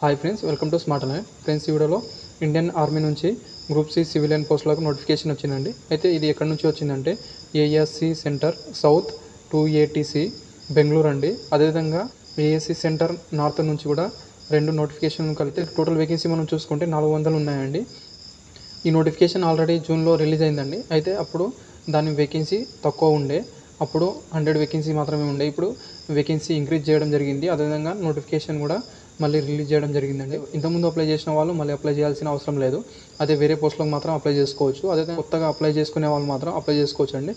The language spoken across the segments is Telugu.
Hi friends, welcome to smart అనే ఫ్రెండ్స్. ఈ వీడియోలో ఇండియన్ ఆర్మీ నుంచి గ్రూప్ సి సివిలియన్ పోస్టులకు నోటిఫికేషన్ వచ్చిందండి. అయితే ఇది ఎక్కడి నుంచి వచ్చిందంటే ASC centre south 2ATC Bengaluru అండి. అదేవిధంగా ఏఎస్సి సెంటర్ నార్త్ నుంచి కూడా రెండు నోటిఫికేషన్ కలిపితే టోటల్ వేకెన్సీ మనం చూసుకుంటే 400 ఉన్నాయండి. ఈ నోటిఫికేషన్ ఆల్రెడీ జూన్లో రిలీజ్ అయిందండి. అయితే అప్పుడు దాని వేకెన్సీ తక్కువ ఉండే, అప్పుడు 100 వేకెన్సీ మాత్రమే ఉండే. ఇప్పుడు వేకెన్సీ ఇంక్రీజ్ చేయడం జరిగింది. అదేవిధంగా నోటిఫికేషన్ కూడా మళ్ళీ రిలీజ్ చేయడం జరిగిందండి. ఇంతకుముందు అప్లై చేసిన వాళ్ళు మళ్ళీ అప్లై చేయాల్సిన అవసరం లేదు. అదే వేరే పోస్టులకు మాత్రం అప్లై చేసుకోవచ్చు. అదే కొత్తగా అప్లై చేసుకునే వాళ్ళు మాత్రం అప్లై చేసుకోవచ్చు అండి.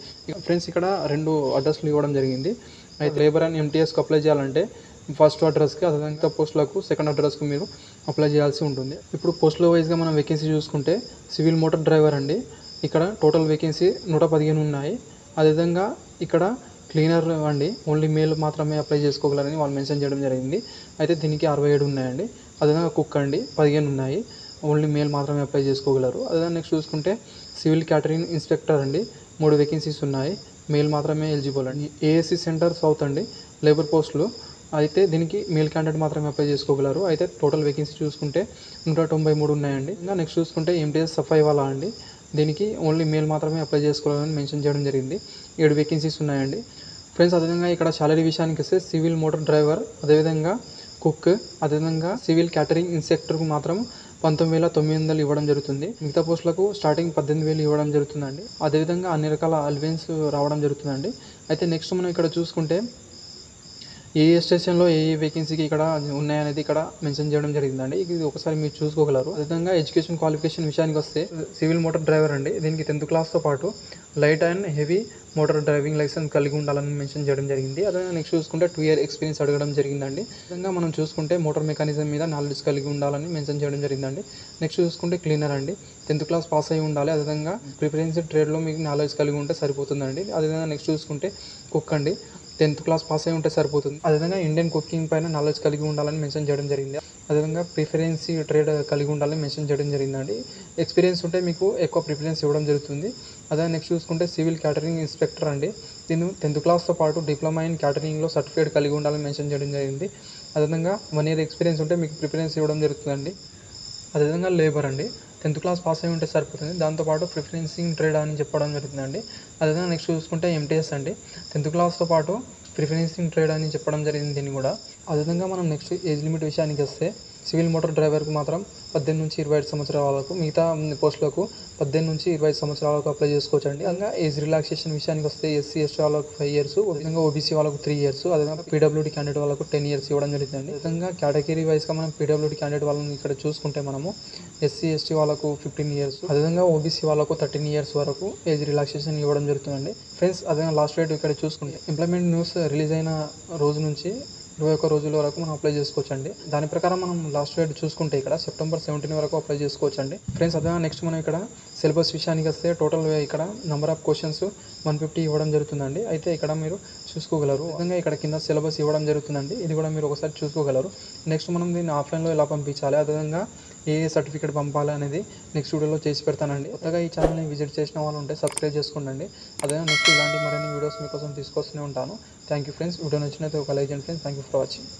ఫ్రెండ్స్, ఇక్కడ రెండు అడ్రస్లు ఇవ్వడం జరిగింది. అయితే లేబర్ అండ్ MTSకు అప్లై చేయాలంటే ఫస్ట్ అడ్రస్కి, అదేవిధంగా పోస్టులకు సెకండ్ అడ్రస్కి మీరు అప్లై చేయాల్సి ఉంటుంది. ఇప్పుడు పోస్టుల వైజ్గా మనం వేకెన్సీ చూసుకుంటే సివిల్ మోటార్ డ్రైవర్ అండి. ఇక్కడ టోటల్ వేకెన్సీ 115 ఉన్నాయి. అదేవిధంగా ఇక్కడ క్లీనర్ అండి, ఓన్లీ మేల్ మాత్రమే అప్లై చేసుకోగలరని వాళ్ళు మెన్షన్ చేయడం జరిగింది. అయితే దీనికి 67 ఉన్నాయండి. అదేవిధంగా కుక్ అండి 15 ఉన్నాయి, ఓన్లీ మేల్ మాత్రమే అప్లై చేసుకోగలరు. అదేవిధంగా నెక్స్ట్ చూసుకుంటే సివిల్ క్యాటరింగ్ ఇన్స్పెక్టర్ అండి, 3 వేకెన్సీస్ ఉన్నాయి, మేల్ మాత్రమే ఎలిజిబుల్ అండి. ఏఎస్సి సెంటర్ సౌత్ అండి, లేబర్ పోస్టులు. అయితే దీనికి మేల్ క్యాండిడేట్ మాత్రమే అప్లై చేసుకోగలరు. అయితే టోటల్ వేకెన్సీ చూసుకుంటే 193 ఉన్నాయండి. ఇంకా నెక్స్ట్ చూసుకుంటే MTS సఫాయి వాలా అండి, దీనికి ఓన్లీ మేల్ మాత్రమే అప్లై చేసుకోవాలని మెన్షన్ చేయడం జరిగింది. 7 వేకెన్సీస్ ఉన్నాయండి. ఫ్రెండ్స్, అదేవిధంగా ఇక్కడ సాలరీ విషయానికి వస్తే సివిల్ మోటార్ డ్రైవర్, అదేవిధంగా కుక్, అదేవిధంగా సివిల్ క్యాటరింగ్ ఇన్స్పెక్టర్కు మాత్రం 19,900 ఇవ్వడం జరుగుతుంది. మిగతా పోస్టులకు స్టార్టింగ్ 18,000 ఇవ్వడం జరుగుతుందండి. అదేవిధంగా అన్ని రకాల అలవెన్స్ రావడం జరుగుతుందండి. అయితే నెక్స్ట్ మనం ఇక్కడ చూసుకుంటే ఏ స్టేషన్లో ఏ వేకెన్సీకి ఇక్కడ ఉన్నాయనేది ఇక్కడ మెన్షన్ చేయడం జరిగిందండి. ఇది ఒకసారి మీరు చూసుకోగలరు. అదేవిధంగా ఎడ్యుకేషన్ క్వాలిఫికేషన్ విషయానికి వస్తే సివిల్ మోటార్ డ్రైవర్ అండి, దీనికి 10th క్లాస్తో పాటు light and heavy motor driving licence కలిగి ఉండాలని మెన్షన్ చేయడం జరిగింది. అదేవిధంగా నెక్స్ట్ చూసుకుంటే 2 year ఎక్స్పీరియన్స్ అడగడం జరిగిందండి. అదేవిధంగా మనం చూసుకుంటే మోటార్ మెకానిజం మీద నాలెడ్జ్ కలిగి ఉండాలని మెన్షన్ చేయడం జరిగిందండి. నెక్స్ట్ చూసుకుంటే క్లీనర్ అండి, 10th క్లాస్ పాస్ అయి ఉండాలి. అదేవిధంగా ప్రిఫరెన్స్ ట్రేడ్లో మీకు నాలెడ్జ్ కలిగి ఉంటే సరిపోతుందండి. అదేవిధంగా నెక్స్ట్ చూసుకుంటే కుక్ అండి, 10th క్లాస్ పాస్ అయి ఉంటే సరిపోతుంది. అదేవిధంగా ఇండియన్ కుకింగ్ పైన నాలెడ్జ్ కలిగి ఉండాలని మెన్షన్ చేయడం జరిగింది. అదేవిధంగా ప్రిఫరెన్స్ ట్రేడ్ కలిగి ఉండాలని మెన్షన్ చేయడం జరిగిందండి. ఎక్స్పీరియన్స్ ఉంటే మీకు ఎక్కువ ప్రిఫరెన్స్ ఇవ్వడం జరుగుతుంది. అదే నెక్స్ట్ చూసుకుంటే సివిల్ క్యాటరింగ్ ఇన్స్పెక్టర్ అండి, దీన్ని 10th క్లాస్తో పాటు డిప్లొమా ఇన్ క్యాటరింగ్లో సర్టిఫికేట్ కలిగి ఉండాలని మెన్షన్ చేయడం జరిగింది. అదేవిధంగా 1 year ఎక్స్పీరియన్స్ ఉంటే మీకు ప్రిఫరెన్స్ ఇవ్వడం జరుగుతుందండి. అదేవిధంగా లేబర్ అండి, 10th క్లాస్ పాస్ అయి ఉంటే సరిపోతుంది. దాంతోపాటు ప్రిఫరెన్సింగ్ ట్రేడ్ అని చెప్పడం జరుగుతుందండి. అదేవిధంగా నెక్స్ట్ చూసుకుంటే MTS అండి, 10th క్లాస్తో పాటు ప్రిఫరెన్సింగ్ ట్రేడ్ అని చెప్పడం జరిగింది దీన్ని కూడా. అదేవిధంగా మనం నెక్స్ట్ ఏజ్ లిమిట్ విషయానికి వస్తే సివిల్ మోటార్ డ్రైవర్కి మాత్రం 18 నుంచి 25 సంవత్సరాల వరకు, మిగతా పోస్టులకు 18 నుంచి 25 సంవత్సరాల వరకు అప్లై చేసుకోవచ్చు అండి. అదేవిధంగా ఏజ్ రిలాక్సేషన్ విషయానికి వస్తే SC ST వాళ్ళకు 5 years, అదేవిధంగా OBC వాళ్ళకు 3 years, అదేవిధంగా PWD క్యాండిడేట్ వాళ్ళకు 10 years ఇవ్వడం జరుగుతుంది. అదేవిధంగా కేటగిరీ వైజ్గా మనం PWD క్యాండిడేట్ వాళ్ళని ఇక్కడ చూసుకుంటే మనము SC ST వాళ్ళకు 15 years, అదేవిధంగా OBC వాళ్ళకు 13 years వరకు ఏజ్ రిలాక్సేషన్ ఇవ్వడం జరుగుతుందండి. ఫ్రెండ్స్, అదేవిధంగా లాస్ట్ డేట్ ఇక్కడ చూసుకుంటే ఎంప్లాయ్మెంట్ న్యూస్ రిలీజ్ అయిన రోజు నుంచి 21 రోజుల వరకు మనం అప్లై చేసుకోవచ్చు అండి. దాని ప్రకారం మనం లాస్ట్ డేట్ చూసుకుంటే ఇక్కడ September 17 వరకు అప్లై చేసుకోవచ్చు అండి. ఫ్రెండ్స్, అదే నెక్స్ట్ మనం ఇక్కడ సిలబస్ విషయానికి వస్తే టోటల్ ఇక్కడ నెంబర్ ఆఫ్ క్వశ్చన్స్ 150 ఇవ్వడం జరుగుతుందండి. అయితే ఇక్కడ మీరు చూసుకోగలరు. అదేవిధంగా ఇక్కడ కింద సిలబస్ ఇవ్వడం జరుగుతుందండి, ఇది కూడా మీరు ఒకసారి చూసుకోగలరు. నెక్స్ట్ మనం దీన్ని ఆఫ్లైన్లో ఎలా పంపించాలి, అదేవిధంగా ఏ సర్టిఫికేట్ పంపాలి అనేది నెక్స్ట్ వీడియోలో చేసి పెడతానండి. కొత్తగా ఈ ఛానల్ని విజిట్ చేసిన వాళ్ళు ఉంటే సబ్స్క్రైబ్ చేసుకోండి. అదేవిధంగా నెక్స్ట్ ఇలాంటి మరిన్ని వీడియోస్ మీకోసం తీసుకొస్తూనే ఉంటాను. Thank you friends. వీడియో నచ్చినట్లయితే ఒక లైక్ చేయండి friends. Thank you for watching.